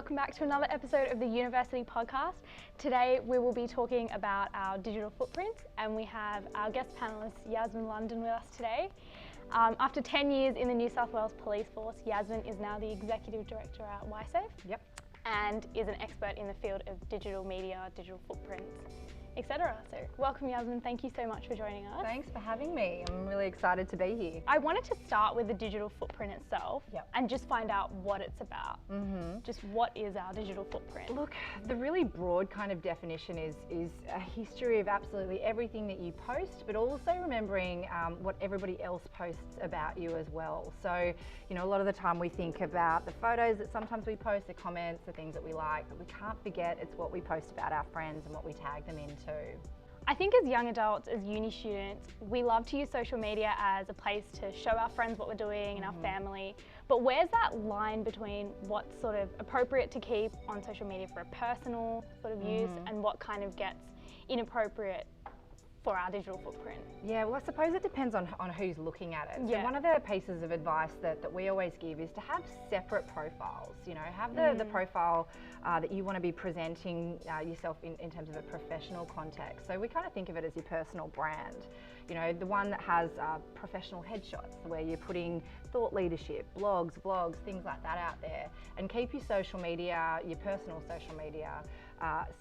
welcome back to another episode of the University Podcast. Today we will be talking about our digital footprint, and we have our guest panellist Yasmin London with us today. After 10 years in the New South Wales Police Force, Yasmin is now the Executive Director at YSAFE. Yep. And is an expert in the field of digital media, digital footprints, etc. So welcome Yasmin, thank you so much for joining us. Thanks for having me. I'm really excited to be here. I wanted to start with the digital footprint itself. Yep. And just find out what it's about. Just what is our digital footprint? Look, the really broad kind of definition is a history of absolutely everything that you post, but also remembering what everybody else posts about you as well. So, you know, a lot of the time we think about the photos that sometimes we post, the comments, the things that we like, but we can't forget it's what we post about our friends and what we tag them into. I think as young adults, as uni students, we love to use social media as a place to show our friends what we're doing and our family. But where's that line between what's sort of appropriate to keep on social media for a personal sort of use and what kind of gets inappropriate for our digital footprint? Yeah, well, I suppose it depends on who's looking at it. Yeah. So one of the pieces of advice that we always give is to have separate profiles. You know, have the profile that you want to be presenting yourself in terms of a professional context. So we kind of think of it as your personal brand. You know, the one that has professional headshots where you're putting thought leadership, blogs, vlogs, things like that out there. And keep your social media, your personal social media,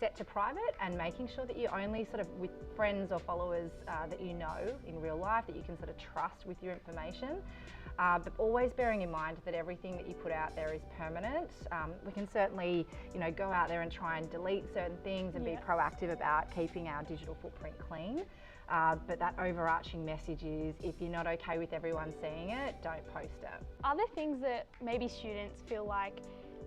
set to private, and making sure that you're only sort of with friends or followers that you know in real life, that you can sort of trust with your information. But always bearing in mind that everything that you put out there is permanent. We can certainly, you know, go out there and try and delete certain things and be proactive about keeping our digital footprint clean. But that overarching message is, if you're not okay with everyone seeing it, don't post it. Are there things that maybe students feel like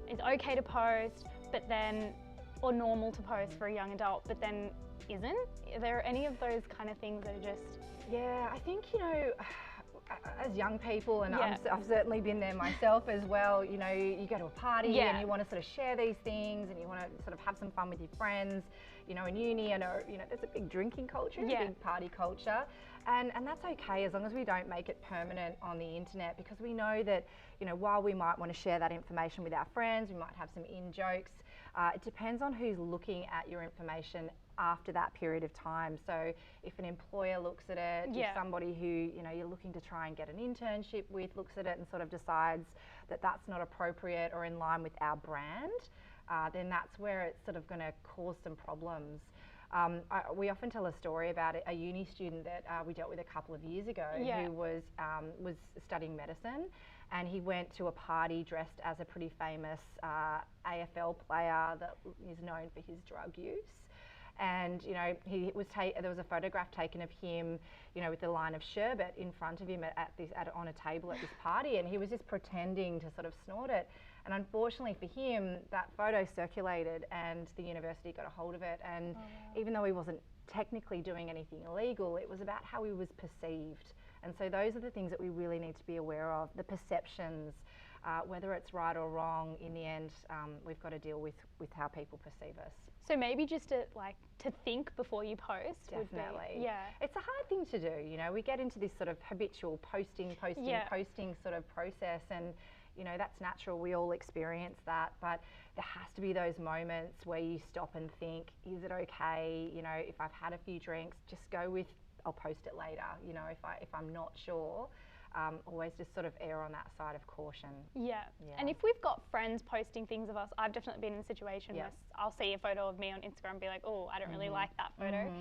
it's okay to post, but then, or normal to post for a young adult, but then isn't? Are there any of those kind of things that are just... Yeah, I think, you know, as young people, and I've certainly been there myself as well, you know, you go to a party and you want to sort of share these things and you want to sort of have some fun with your friends. You know, in uni, I know, you know, there's a big drinking culture, a big party culture, and that's okay as long as we don't make it permanent on the internet, because we know that, you know, while we might want to share that information with our friends, we might have some in-jokes, it depends on who's looking at your information after that period of time. So if an employer looks at it, if somebody who, you know, you're looking to try and get an internship with looks at it and sort of decides that that's not appropriate or in line with our brand, then that's where it's sort of going to cause some problems. We often tell a story about a uni student that we dealt with a couple of years ago who was studying medicine, and he went to a party dressed as a pretty famous AFL player that is known for his drug use. And, you know, there was a photograph taken of him, you know, with a line of sherbet in front of him on a table at this party, and he was just pretending to sort of snort it. And unfortunately for him, that photo circulated and the university got a hold of it. And even though he wasn't technically doing anything illegal, it was about how he was perceived. And so those are the things that we really need to be aware of, the perceptions, whether it's right or wrong. In the end, we've got to deal with how people perceive us. So maybe just to think before you post. Definitely. It's a hard thing to do. You know, we get into this sort of habitual posting sort of process, and, you know, that's natural. We all experience that, but there has to be those moments where you stop and think, is it okay? You know, if I've had a few drinks, just go with, I'll post it later. You know, if I'm not sure. Always just sort of err on that side of caution. Yeah. And if we've got friends posting things of us, I've definitely been in a situation where I'll see a photo of me on Instagram and be like, oh, I don't really like that photo.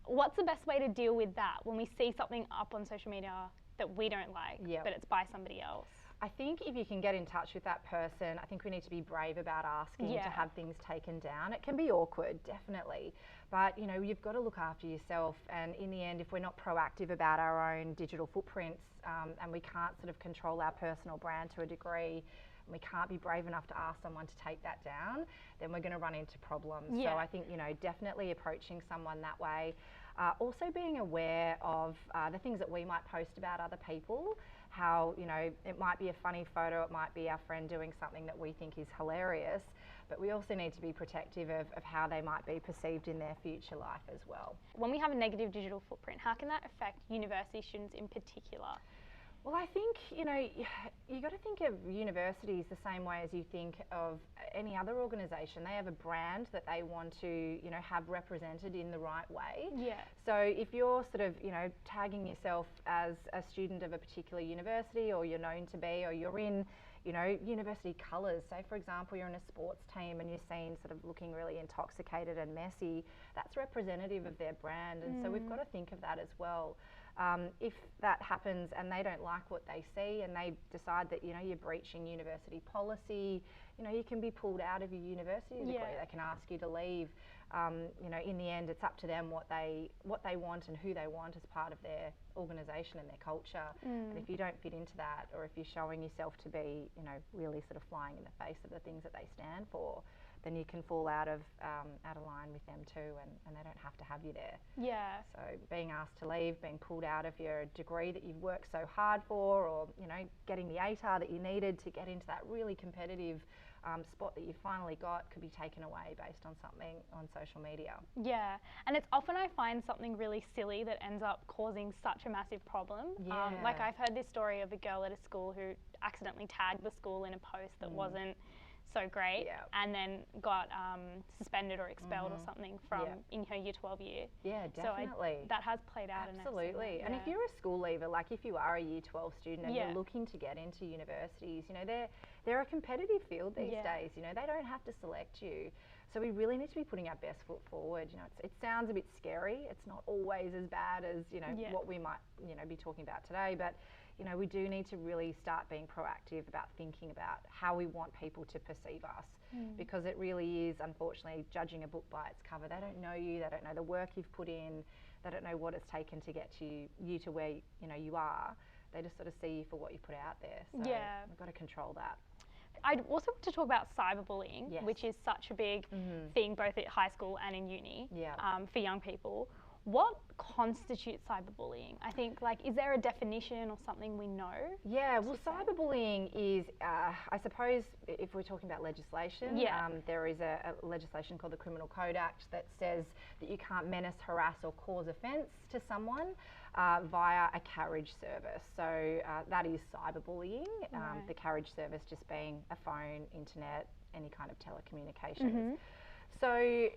What's the best way to deal with that when we see something up on social media that we don't like, but it's by somebody else? I think if you can get in touch with that person, I think we need to be brave about asking to have things taken down. It can be awkward, definitely, but, you know, you've got to look after yourself. And in the end, if we're not proactive about our own digital footprints, and we can't sort of control our personal brand to a degree, and we can't be brave enough to ask someone to take that down, then we're going to run into problems. So I think, you know, definitely approaching someone that way. Also being aware of the things that we might post about other people, how, you know, it might be a funny photo, it might be our friend doing something that we think is hilarious, but we also need to be protective of how they might be perceived in their future life as well. When we have a negative digital footprint, how can that affect university students in particular? Well, I think, you got to think of universities the same way as you think of any other organisation. They have a brand that they want to, have represented in the right way. Yeah. So if you're sort of, tagging yourself as a student of a particular university, or you're known to be, or you're in, university colours. Say, for example, you're in a sports team and you're seen sort of looking really intoxicated and messy. That's representative of their brand, and so we've got to think of that as well. If that happens and they don't like what they see and they decide that you're breaching university policy, you can be pulled out of your university degree. They can ask you to leave. In the end, it's up to them what they want and who they want as part of their organisation and their culture. But if you don't fit into that, or if you're showing yourself to be, really sort of flying in the face of the things that they stand for, then you can fall out of line with them too, and they don't have to have you there. Yeah. So being asked to leave, being pulled out of your degree that you've worked so hard for, or getting the ATAR that you needed to get into that really competitive spot that you finally got, could be taken away based on something on social media. Yeah, and it's often, I find, something really silly that ends up causing such a massive problem. Yeah. Like, I've heard this story of a girl at a school who accidentally tagged the school in a post that wasn't so great, and then got suspended or expelled or something from in her year 12 year. Yeah, definitely. So that has played out. Absolutely. And if you're a school leaver, like if you are a year 12 student and you're looking to get into universities, they're a competitive field these days. They don't have to select you. So we really need to be putting our best foot forward. It sounds a bit scary. It's not always as bad as what we might be talking about today, but we do need to really start being proactive about thinking about how we want people to perceive us, because it really is, unfortunately, judging a book by its cover. They don't know you, they don't know the work you've put in, they don't know what it's taken to get you to where you are. They just sort of see you for what you put out there. So we've got to control that. I'd also want to talk about cyberbullying, which is such a big thing both at high school and in uni for young people. What constitutes cyberbullying? I think, is there a definition or something we know? Yeah, well, cyberbullying is, I suppose, if we're talking about legislation, there is a legislation called the Criminal Code Act that says that you can't menace, harass or cause offence to someone via a carriage service. So that is cyberbullying, the carriage service just being a phone, internet, any kind of telecommunications. So,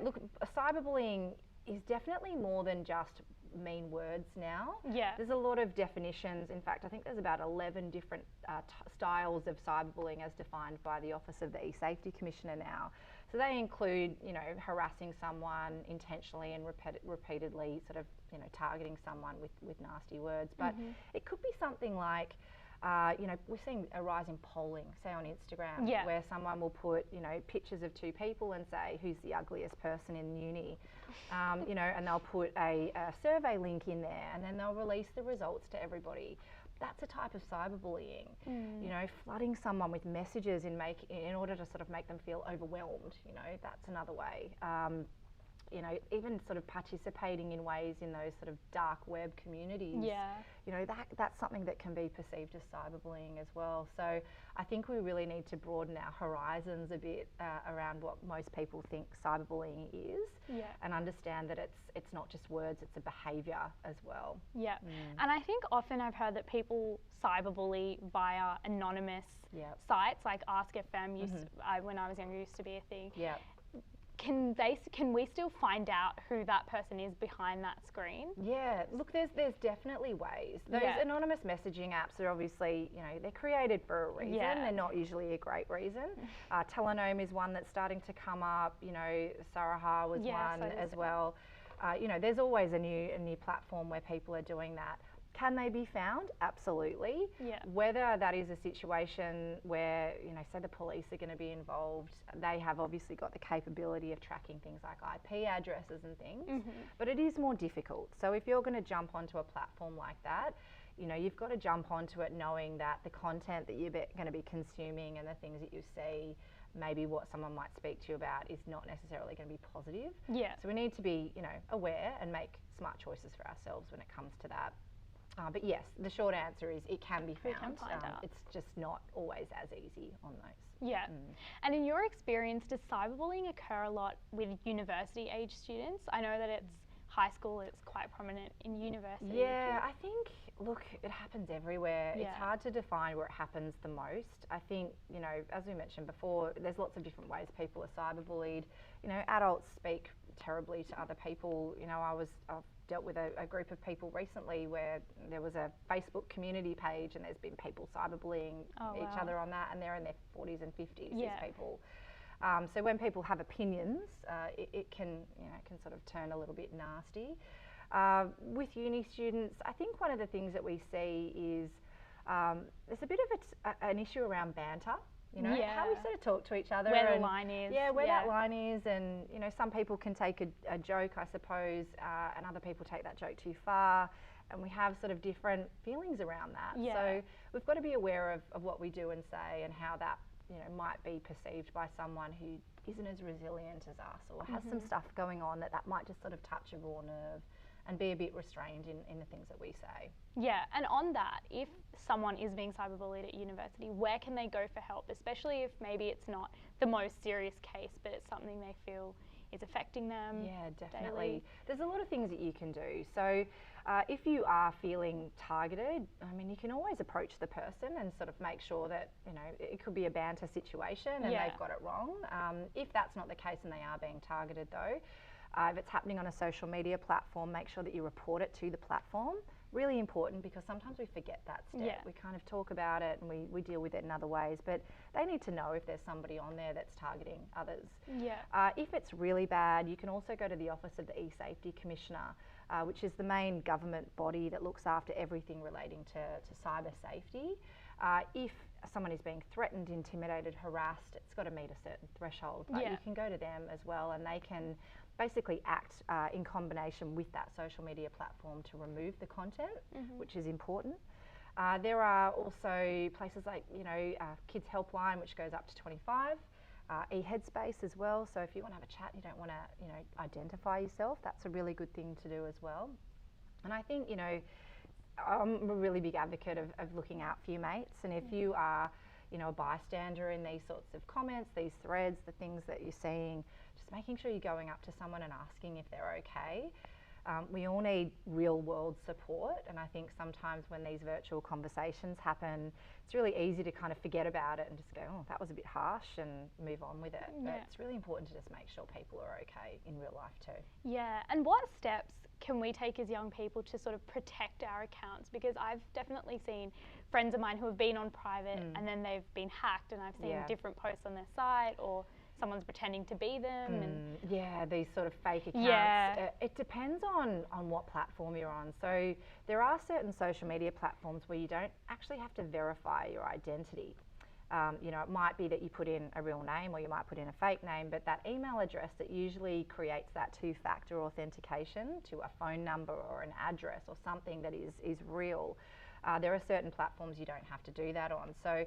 look, cyberbullying is definitely more than just mean words now. There's a lot of definitions. In fact, I think there's about 11 different styles of cyberbullying as defined by the Office of the E-Safety Commissioner now. So they include, harassing someone intentionally and repeatedly, sort of, targeting someone with nasty words. But it could be something like, we're seeing a rise in polling, say on Instagram, where someone will put, pictures of two people and say, who's the ugliest person in uni? And they'll put a survey link in there, and then they'll release the results to everybody. That's a type of cyberbullying. Flooding someone with messages in order to sort of make them feel overwhelmed. That's another way. Even sort of participating in ways in those sort of dark web communities. That's something that can be perceived as cyberbullying as well. So I think we really need to broaden our horizons a bit around what most people think cyberbullying is, and understand that it's not just words, it's a behaviour as well. And I think often I've heard that people cyberbully via anonymous sites, like Ask FM when I was younger used to be a thing. Can we still find out who that person is behind that screen? Yeah, look, there's definitely ways. Those anonymous messaging apps are obviously, they're created for a reason. They're not usually a great reason. Telenome is one that's starting to come up. Saraha was one as well. There's always a new platform where people are doing that. Can they be found? Absolutely. Whether that is a situation where, say the police are going to be involved, they have obviously got the capability of tracking things like IP addresses and things, but it is more difficult. So if you're going to jump onto a platform like that, you've got to jump onto it knowing that the content that you're going to be consuming and the things that you see, maybe what someone might speak to you about, is not necessarily going to be positive. So we need to be, aware and make smart choices for ourselves when it comes to that. But yes, the short answer is it can be found. It's just not always as easy on those. And in your experience, does cyberbullying occur a lot with university age students? I know that it's high school, it's quite prominent in university. Yeah, I think, look, it happens everywhere. Yeah. It's hard to define where it happens the most. I think, you know, as we mentioned before, there's lots of different ways people are cyberbullied. You know, adults speak terribly to other people. You know, I've dealt with a group of people recently where there was a Facebook community page and there's been people cyberbullying each other on that, and they're in their 40s and 50s, these people. So when people have opinions, it can, you know, it can sort of turn a little bit nasty. With uni students, I think one of the things that we see is there's a bit of an issue around banter. You know, how we sort of talk to each other. Where the line is. Yeah, where that line is. And, you know, some people can take a joke, I suppose, and other people take that joke too far. And we have sort of different feelings around that. Yeah. So we've got to be aware of what we do and say and how that, you know, might be perceived by someone who isn't as resilient as us or has some stuff going on that might just sort of touch a raw nerve and be a bit restrained in the things that we say. Yeah, and on that, if someone is being cyberbullied at university, where can they go for help, especially if maybe it's not the most serious case, but it's something they feel is affecting them? Yeah, definitely. Daily? There's a lot of things that you can do. So if you are feeling targeted, I mean, you can always approach the person and sort of make sure that, you know, it could be a banter situation and they've got it wrong. If that's not the case and they are being targeted though, if it's happening on a social media platform, make sure that you report it to the platform. Really important, because sometimes we forget that step. Yeah. We kind of talk about it and we deal with it in other ways, but they need to know if there's somebody on there that's targeting others. Yeah. If it's really bad, you can also go to the Office of the E-Safety Commissioner, which is the main government body that looks after everything relating to cyber safety. If someone is being threatened, intimidated, harassed, it's got to meet a certain threshold, but you can go to them as well and they can basically act in combination with that social media platform to remove the content, which is important. There are also places like, you know, Kids Helpline, which goes up to 25, e-Headspace as well. So if you want to have a chat, you don't want to, you know, identify yourself, that's a really good thing to do as well. And I think, you know, I'm a really big advocate of looking out for your mates, and if you are, you know, a bystander in these sorts of comments, these threads, the things that you're seeing, just making sure you're going up to someone and asking if they're okay. We all need real world support, and I think sometimes when these virtual conversations happen, it's really easy to kind of forget about it and just go, oh, that was a bit harsh, and move on with it. But it's really important to just make sure people are okay in real life too. Yeah, and what steps can we take as young people to sort of protect our accounts? Because I've definitely seen friends of mine who have been on private and then they've been hacked, and I've seen different posts on their site, or someone's pretending to be them. Yeah, these sort of fake accounts. Yeah. It depends on what platform you're on. So there are certain social media platforms where you don't actually have to verify your identity. You know, it might be that you put in a real name or you might put in a fake name, but that email address that usually creates that two-factor authentication to a phone number or an address or something that is real. There are certain platforms you don't have to do that on. So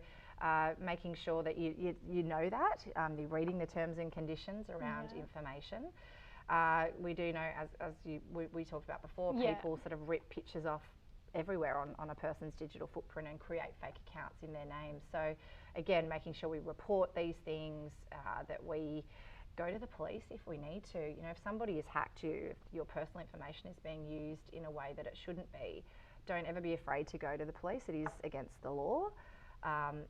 making sure that you know that, you're reading the terms and conditions around information. We do know, as we talked about before, people sort of rip pictures off everywhere on a person's digital footprint and create fake accounts in their name. So again, making sure we report these things, that we go to the police if we need to. You know, if somebody has hacked you, if your personal information is being used in a way that it shouldn't be, don't ever be afraid to go to the police. It is against the law.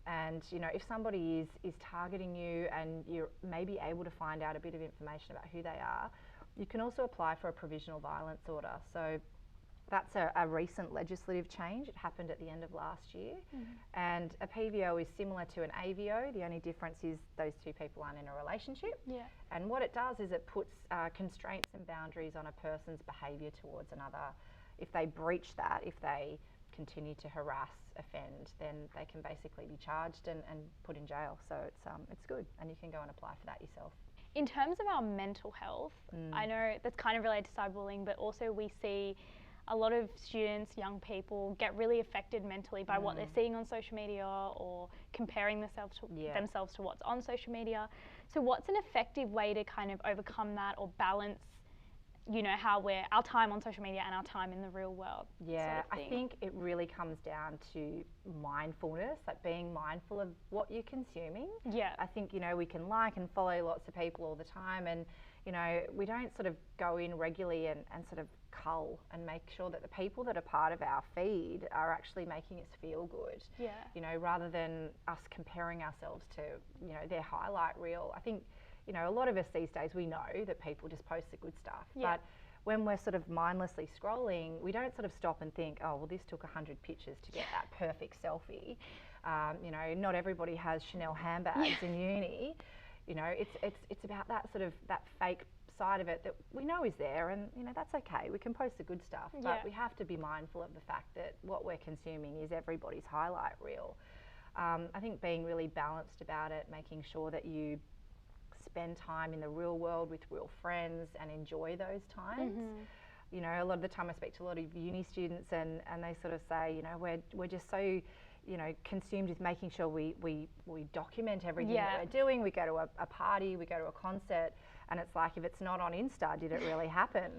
And you know, if somebody is targeting you and you're maybe able to find out a bit of information about who they are, you can also apply for a provisional violence order. So that's a recent legislative change. It happened at the end of last year. And a PVO is similar to an AVO. The only difference is those two people aren't in a relationship. And what it does is it puts constraints and boundaries on a person's behaviour towards another. If they breach that, if they continue to harass, offend, then they can basically be charged and put in jail. So it's good, and you can go and apply for that yourself. In terms of our mental health, I know that's kind of related to cyberbullying, but also we see a lot of students, young people, get really affected mentally by what they're seeing on social media or comparing themselves to what's on social media. So what's an effective way to kind of overcome that or balance, you know, how our time on social media and our time in the real world? Yeah, I think it really comes down to mindfulness, like being mindful of what you're consuming. I think, you know, we can like and follow lots of people all the time, and you know, we don't sort of go in regularly and sort of cull and make sure that the people that are part of our feed are actually making us feel good. Yeah. You know, rather than us comparing ourselves to, you know, their highlight reel. I think, you know, a lot of us these days, we know that people just post the good stuff. Yeah. But when we're sort of mindlessly scrolling, we don't sort of stop and think, oh, well, this took 100 pictures to get that perfect selfie. You know, not everybody has Chanel handbags in uni. You know, it's about that sort of, that fake side of it that we know is there, and, you know, that's okay. We can post the good stuff, but we have to be mindful of the fact that what we're consuming is everybody's highlight reel. I think being really balanced about it, making sure that you spend time in the real world with real friends and enjoy those times. You know, a lot of the time I speak to a lot of uni students, and they sort of say, you know, we're just so, you know, consumed with making sure we document everything that we're doing. We go to a party, we go to a concert, and it's like, if it's not on Insta, did it really happen?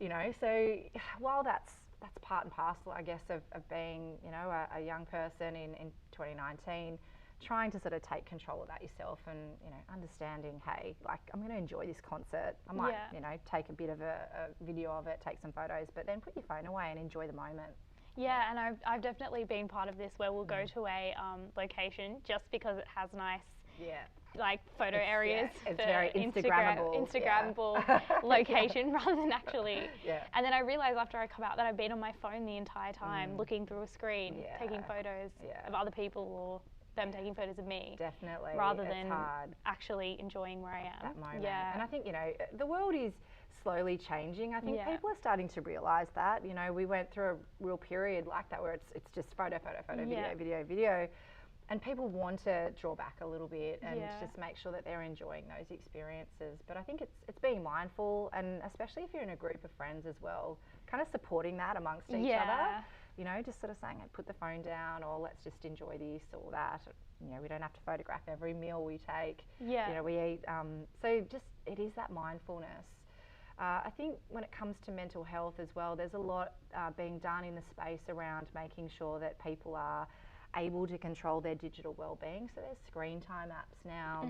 You know, so while that's part and parcel, I guess, of being, you know, a young person in 2019, trying to sort of take control of that yourself, and, you know, understanding, hey, like, I'm going to enjoy this concert. I might, you know, take a bit of a video of it, take some photos, but then put your phone away and enjoy the moment. Yeah, and I've definitely been part of this where we'll go to a location just because it has nice, like, photo areas. It's very Instagrammable location rather than actually. And then I realised after I come out that I've been on my phone the entire time, looking through a screen, taking photos of other people or them taking photos of me. Definitely. Rather it's than hard. actually enjoying where I am. That moment. And I think, you know, the world is slowly changing. I think people are starting to realise that. You know, we went through a real period like that where it's just photo, video. And people want to draw back a little bit and just make sure that they're enjoying those experiences. But I think it's being mindful, and especially if you're in a group of friends as well, kind of supporting that amongst each other. You know, just sort of saying, hey, put the phone down, or let's just enjoy this or that. You know, we don't have to photograph every meal we take. You know, we eat. So just, it is that mindfulness. I think when it comes to mental health as well, there's a lot being done in the space around making sure that people are able to control their digital well-being. So there's screen time apps now.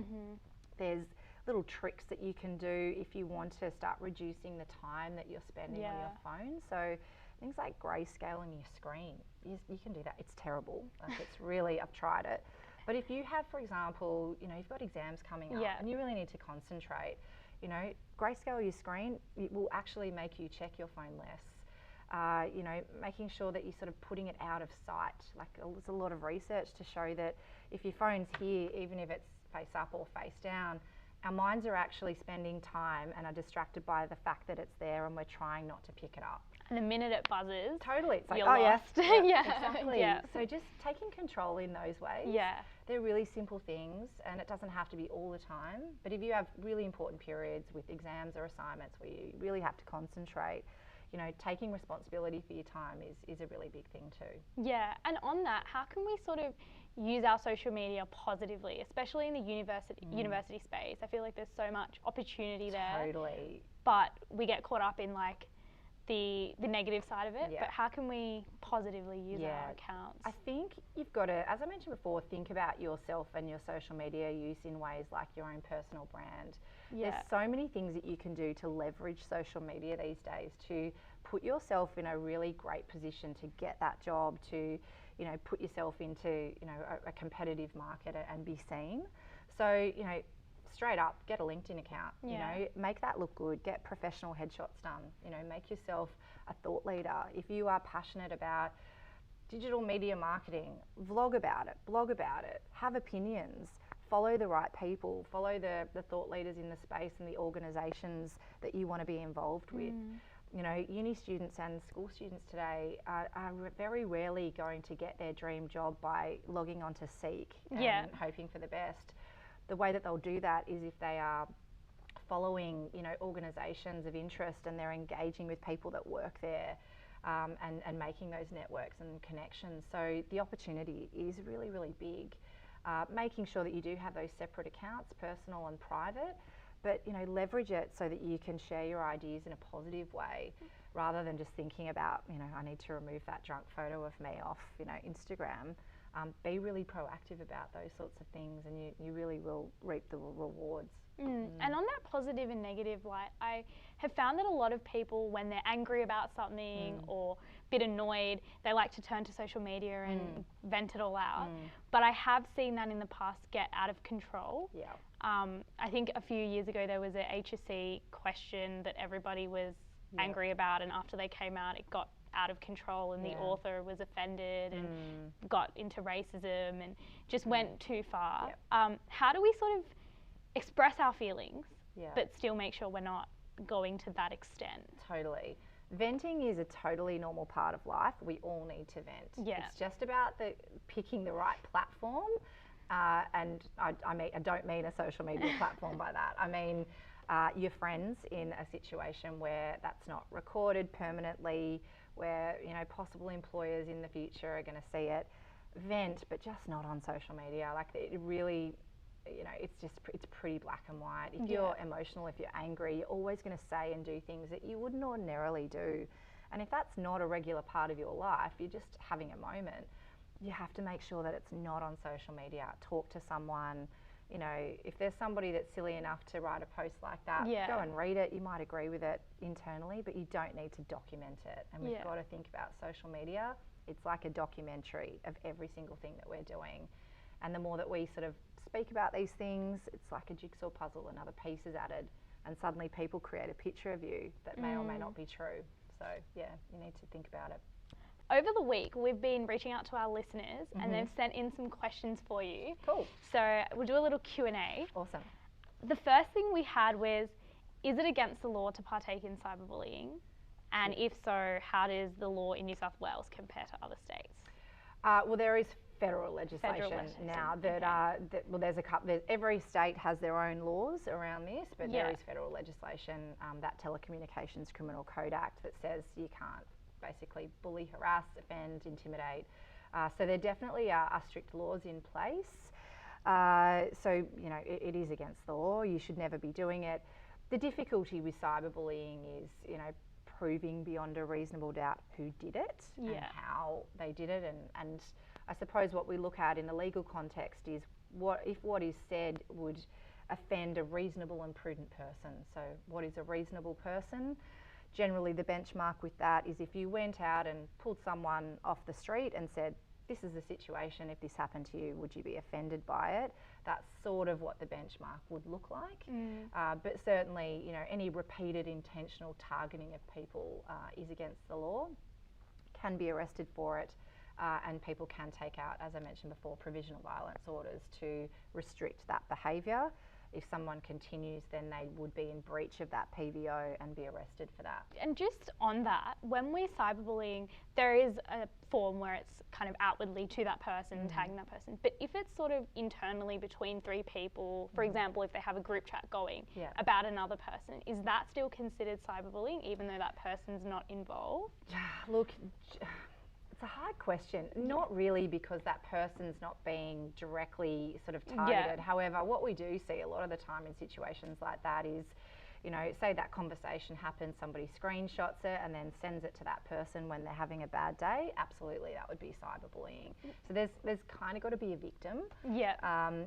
There's little tricks that you can do if you want to start reducing the time that you're spending on your phone. So things like grayscaling your screen, you can do that. It's terrible. Like, it's really, I've tried it. But if you have, for example, you know, you've got exams coming up and you really need to concentrate, you know, grayscale your screen, it will actually make you check your phone less. You know, making sure that you're sort of putting it out of sight. Like, there's a lot of research to show that if your phone's here, even if it's face up or face down, our minds are actually spending time and are distracted by the fact that it's there, and we're trying not to pick it up. And the minute it buzzes, it's like, you're lost. Exactly. So just taking control in those ways. They're really simple things, and it doesn't have to be all the time. But if you have really important periods with exams or assignments where you really have to concentrate, you know, taking responsibility for your time is a really big thing too. Yeah, and on that, how can we sort of use our social media positively, especially in the university space? I feel like there's so much opportunity there. Totally. But we get caught up in, like, the negative side of it. But how can we positively use our accounts? I think you've got to, as I mentioned before, think about yourself and your social media use in ways like your own personal brand. There's so many things that you can do to leverage social media these days to put yourself in a really great position to get that job, to, you know, put yourself into, you know, a competitive market and be seen. So, you know, straight up, get a LinkedIn account, you know, make that look good, get professional headshots done, you know, make yourself a thought leader. If you are passionate about digital media marketing, vlog about it, blog about it, have opinions, follow the right people, follow the thought leaders in the space and the organisations that you want to be involved with. You know, uni students and school students today are very rarely going to get their dream job by logging onto Seek and hoping for the best. The way that they'll do that is if they are following, you know, organisations of interest, and they're engaging with people that work there, and making those networks and connections. So the opportunity is really, really big. Making sure that you do have those separate accounts, personal and private, but, you know, leverage it so that you can share your ideas in a positive way, rather than just thinking about, you know, I need to remove that drunk photo of me off, you know, Instagram. Be really proactive about those sorts of things, and you really will reap the rewards. And on that positive and negative light, I have found that a lot of people, when they're angry about something or a bit annoyed, they like to turn to social media and vent it all out. But I have seen that in the past get out of control. Yeah. I think a few years ago there was a HSC question that everybody was angry about, and after they came out it got out of control, and the author was offended and got into racism and just went too far. How do we sort of express our feelings but still make sure we're not going to that extent? Totally. Venting is a totally normal part of life. We all need to vent. It's just about picking the right platform. And I don't mean a social media platform by that. I mean your friends in a situation where that's not recorded permanently, where possible employers in the future are going to see it. Vent, but just not on social media. Like, it really, it's pretty black and white. If you're emotional, if you're angry, you're always going to say and do things that you wouldn't ordinarily do. And if that's not a regular part of your life, you're just having a moment, you have to make sure that it's not on social media. Talk to someone. If there's somebody that's silly enough to write a post like that, go and read it. You might agree with it internally, but you don't need to document it. And we've got to think about social media. It's like a documentary of every single thing that we're doing. And the more that we sort of speak about these things, it's like a jigsaw puzzle, another piece is added, and suddenly people create a picture of you that may or may not be true. So you need to think about it. Over the week, we've been reaching out to our listeners and they've sent in some questions for you. Cool. So we'll do a little Q&A. Awesome. The first thing we had was, is it against the law to partake in cyberbullying? And if so, how does the law in New South Wales compare to other states? Well, there is federal legislation now that, there's a couple. Every state has their own laws around this, but there is federal legislation, that Telecommunications Criminal Code Act, that says you can't basically bully, harass, offend, intimidate. So there definitely are strict laws in place. So, it is against the law. You should never be doing it. The difficulty with cyberbullying is, proving beyond a reasonable doubt who did it and how they did it. And I suppose what we look at in a legal context is if what is said would offend a reasonable and prudent person. So what is a reasonable person? Generally, the benchmark with that is if you went out and pulled someone off the street and said, this is the situation, if this happened to you, would you be offended by it? That's sort of what the benchmark would look like. But certainly, any repeated intentional targeting of people is against the law, can be arrested for it, and people can take out, as I mentioned before, provisional violence orders to restrict that behaviour. If someone continues, then they would be in breach of that PVO and be arrested for that. And just on that, when we're cyberbullying, there is a form where it's kind of outwardly to that person, tagging that person. But if it's sort of internally between three people, for example, if they have a group chat going about another person, is that still considered cyberbullying, even though that person's not involved? Look, it's a hard question. Not really, because that person's not being directly sort of targeted. However, what we do see a lot of the time in situations like that is, say that conversation happens, somebody screenshots it and then sends it to that person when they're having a bad day. Absolutely, that would be cyberbullying. So there's kind of got to be a victim.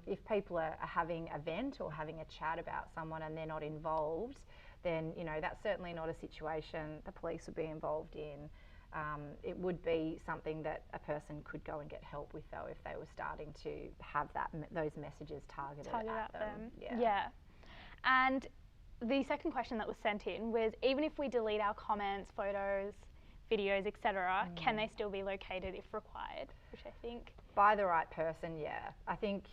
If people are having a vent or having a chat about someone and they're not involved, then that's certainly not a situation the police would be involved in. It would be something that a person could go and get help with, though, if they were starting to have those messages targeted at them. And the second question that was sent in was, even if we delete our comments, photos, videos, etc., can they still be located if required? Which I think... By the right person, I think,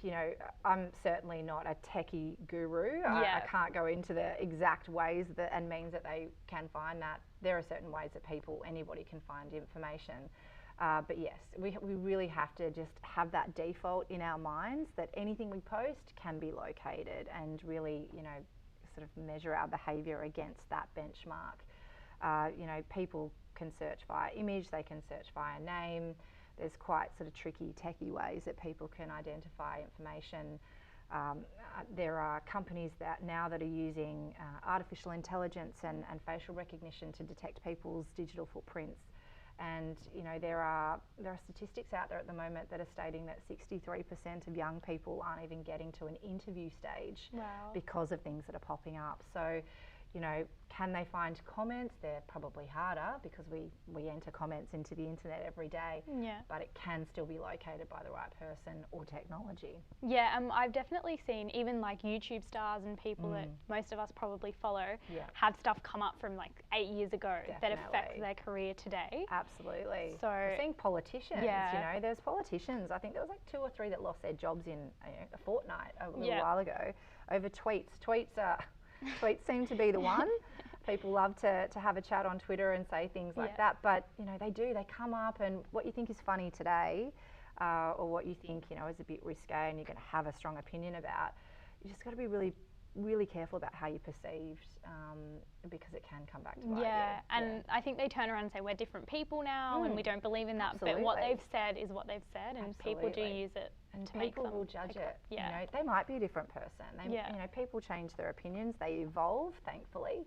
I'm certainly not a techie guru. I can't go into the exact ways and means that they can find that. There are certain ways that anybody can find information. But yes, we really have to just have that default in our minds that anything we post can be located, and really, sort of measure our behaviour against that benchmark. People can search via image, they can search via name. There's quite sort of tricky, techie ways that people can identify information. There are companies that are using artificial intelligence and facial recognition to detect people's digital footprints And you know, there are statistics out there at the moment that are stating that 63% of young people aren't even getting to an interview stage because of things that are popping up. So, you know, can they find comments? They're probably harder because we enter comments into the internet every day. Yeah. But it can still be located by the right person or technology. Yeah, I've definitely seen even like YouTube stars and people that most of us probably follow have stuff come up from like 8 years ago that affect their career today. Absolutely. So we're seeing politicians, you know, there's politicians. I think there was like 2 or 3 that lost their jobs in a fortnight a little while ago over tweets. Tweets seem to be the one. People love to have a chat on Twitter and say things like that, but you know, they come up, and what you think is funny today, or what you think, you know, is a bit risque and you're going to have a strong opinion about, you just got to be really, really careful about how you're perceived, because it can come back to bite you. And I think they turn around and say we're different people now and we don't believe in that. Absolutely. But what they've said is what they've said, and people do use it. And to make people them will judge it. Yeah. You know, they might be a different person. You know, people change their opinions. They evolve, thankfully.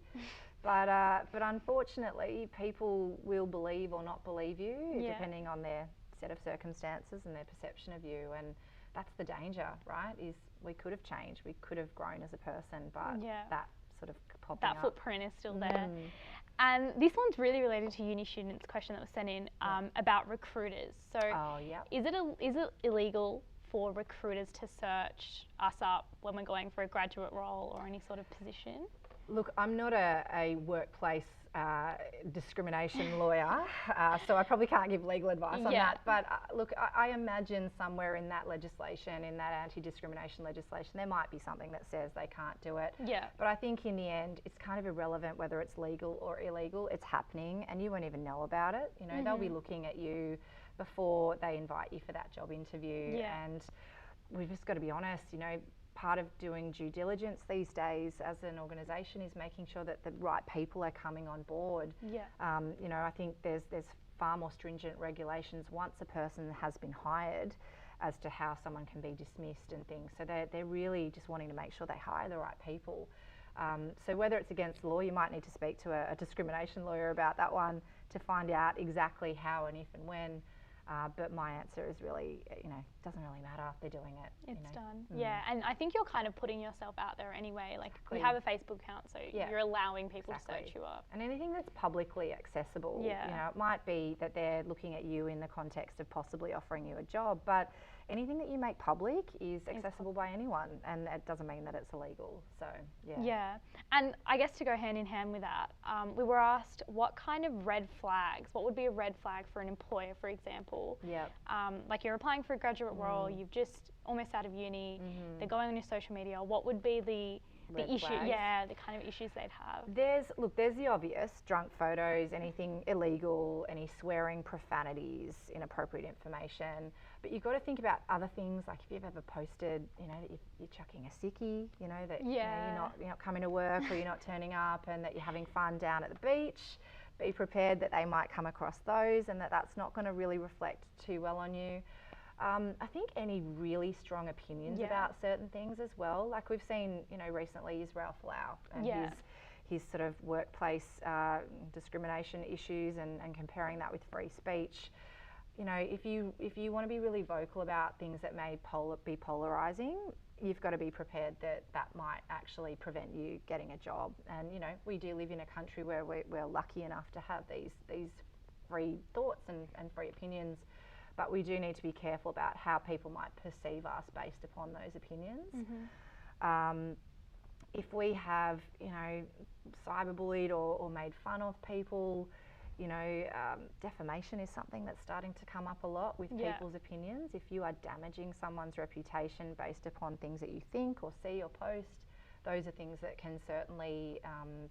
But unfortunately, people will believe or not believe you depending on their set of circumstances and their perception of you. And that's the danger, right? Is we could have changed, we could have grown as a person, but that sort of popping up. That footprint is still there. And this one's really related to uni students' question that was sent in about recruiters. So is it illegal for recruiters to search us up when we're going for a graduate role or any sort of position? Look, I'm not a workplace discrimination lawyer, so I probably can't give legal advice on that. But look, I imagine somewhere in that legislation, in that anti-discrimination legislation, there might be something that says they can't do it. Yeah. But I think in the end, it's kind of irrelevant whether it's legal or illegal. It's happening, and you won't even know about it. You know, they'll be looking at you before they invite you for that job interview. And we've just got to be honest, you know, part of doing due diligence these days as an organisation is making sure that the right people are coming on board. You know, I think there's far more stringent regulations once a person has been hired as to how someone can be dismissed and things. So they're really just wanting to make sure they hire the right people. So whether it's against the law, you might need to speak to a discrimination lawyer about that one to find out exactly how and if and when. But my answer is really, you know, doesn't really matter. They're doing it. It's done. Yeah, and I think you're kind of putting yourself out there anyway. Like, you have a Facebook account, so you're allowing people to search you up. And anything that's publicly accessible, you know, it might be that they're looking at you in the context of possibly offering you a job, but anything that you make public is accessible by anyone, and it doesn't mean that it's illegal. So, Yeah, and I guess to go hand in hand with that, we were asked what kind of red flags, what would be a red flag for an employer, for example? Like you're applying for a graduate role, you've just almost out of uni, they're going on your social media, what would be the issue, the kind of issues they'd have? There's the obvious, drunk photos, anything illegal, any swearing, profanities, inappropriate information. But you've got to think about other things, like if you've ever posted, you know, that you're chucking a sickie, you know, that you know, you're not coming to work or you're not turning up, and that you're having fun down at the beach. Be prepared that they might come across those, and that's not going to really reflect too well on you. I think any really strong opinions about certain things as well. Like we've seen, you know, recently Israel Folau and his sort of workplace discrimination issues, and comparing that with free speech. You know, if you want to be really vocal about things that may be polarising, you've got to be prepared that might actually prevent you getting a job. And you know, we do live in a country where we're lucky enough to have these free thoughts and free opinions, but we do need to be careful about how people might perceive us based upon those opinions. If we have, you know, cyberbullied or made fun of people, you know, defamation is something that's starting to come up a lot with people's opinions. If you are damaging someone's reputation based upon things that you think or see or post, those are things that can certainly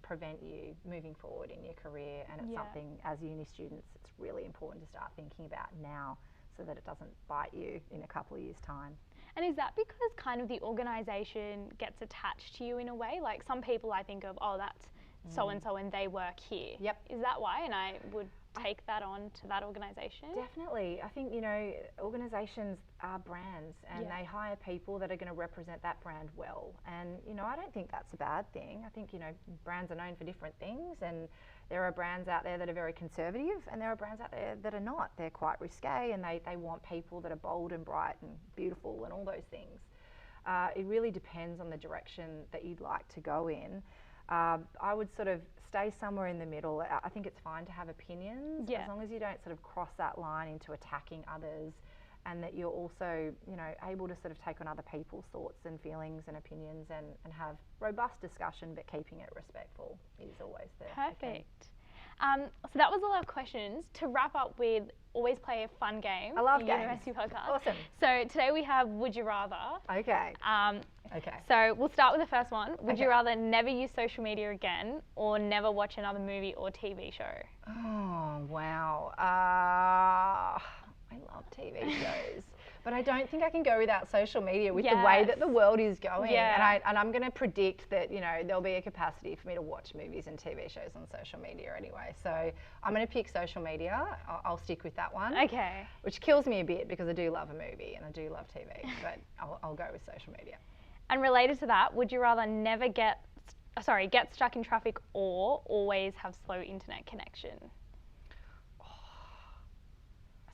prevent you moving forward in your career. And it's something, as uni students, it's really important to start thinking about now, so that it doesn't bite you in a couple of years' time. And is that because kind of the organisation gets attached to you in a way? Like some people I think of, oh, that's so-and-so and they work here. Yep. Is that why? And I would take that on to that organisation? Definitely. I think, you know, organisations are brands and they hire people that are going to represent that brand well. And, you know, I don't think that's a bad thing. I think, you know, brands are known for different things, and there are brands out there that are very conservative, and there are brands out there that are not. They're quite risque, and they want people that are bold and bright and beautiful and all those things. It really depends on the direction that you'd like to go in. I would sort of stay somewhere in the middle. I think it's fine to have opinions, as long as you don't sort of cross that line into attacking others, and that you're also, you know, able to sort of take on other people's thoughts and feelings and opinions, and have robust discussion, but keeping it respectful is always the key. So that was a lot of questions. To wrap up with, always play a fun game. I love games. University podcast. Awesome. So today we have Would You Rather. Okay. Okay. So we'll start with the first one. Would you rather never use social media again, or never watch another movie or TV show? Oh, wow. I love TV shows. But I don't think I can go without social media with the way that the world is going. And I'm going to predict that, you know, there'll be a capacity for me to watch movies and TV shows on social media anyway. So I'm going to pick social media. I'll stick with that one. Okay. Which kills me a bit because I do love a movie and I do love TV. But I'll go with social media. And related to that, would you rather never get stuck in traffic, or always have slow internet connection?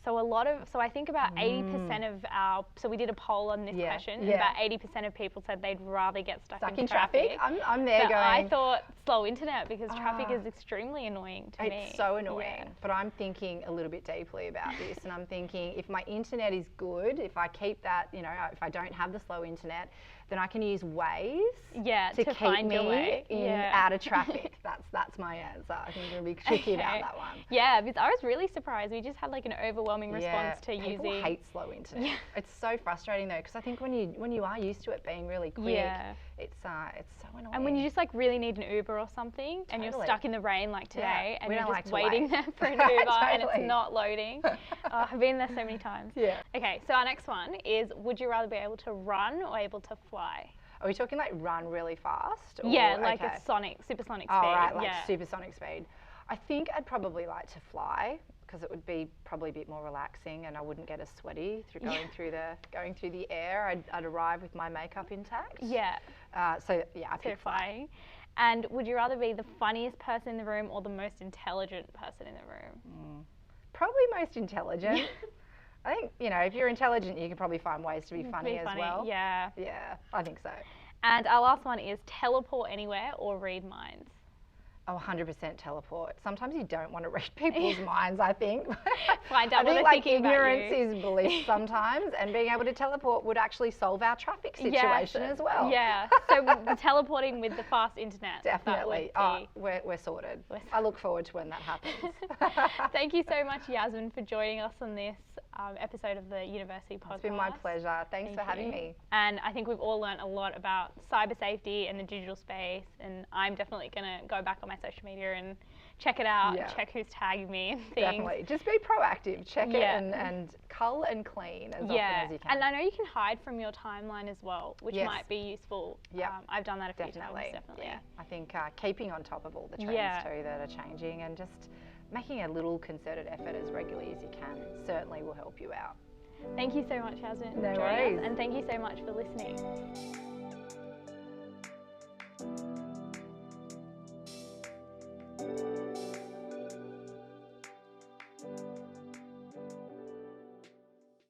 So I think about 80% of so we did a poll on this question, and about 80% of people said they'd rather get stuck in traffic. I'm there but going. I thought slow internet, because traffic is extremely annoying to me. It's so annoying, but I'm thinking a little bit deeply about this, and I'm thinking if my internet is good, if I keep that, you know, if I don't have the slow internet, then I can use Waze to keep find your way out of traffic. That's my answer. I think you're going to be tricky about that one. Yeah, because I was really surprised. We just had like an overwhelming response to using. People hate slow internet. It's so frustrating though, because I think when you are used to it being really quick, it's so annoying. And when you just like really need an Uber or something, and you're stuck in the rain like today, and you're just waiting there for an Uber and it's not loading. I've been there so many times. Okay, so our next one is: would you rather be able to run or able to fly? Are we talking like run really fast? Or, like a supersonic speed. Oh, right, like supersonic speed. I think I'd probably like to fly, because it would be probably a bit more relaxing, and I wouldn't get as sweaty through going through the air. I'd arrive with my makeup intact. I pick flying. And would you rather be the funniest person in the room or the most intelligent person in the room? Probably most intelligent. I think, you know, if you're intelligent, you can probably find ways to be funny as well. Yeah, I think so. And our last one is teleport anywhere or read minds. Oh, 100% teleport. Sometimes you don't want to read people's minds, I think. Find out what they're thinking about you. Ignorance is bliss sometimes, and being able to teleport would actually solve our traffic situation as well. Yeah, so teleporting with the fast internet. Definitely. We're sorted. I look forward to when that happens. Thank you so much, Yasmin, for joining us on this episode of the University Podcast. It's been my pleasure. Thanks for having me. And I think we've all learned a lot about cyber safety and the digital space, and I'm definitely going to go back on my social media and check it out, check who's tagging me and things. Definitely. Just be proactive. Check it and cull and clean as often as you can. And I know you can hide from your timeline as well, which might be useful. I've done that a few times, definitely. Yeah. I think keeping on top of all the trends too that are changing, and just making a little concerted effort as regularly as you can certainly will help you out. Thank you so much, Yasmin. No worries. And thank you so much for listening.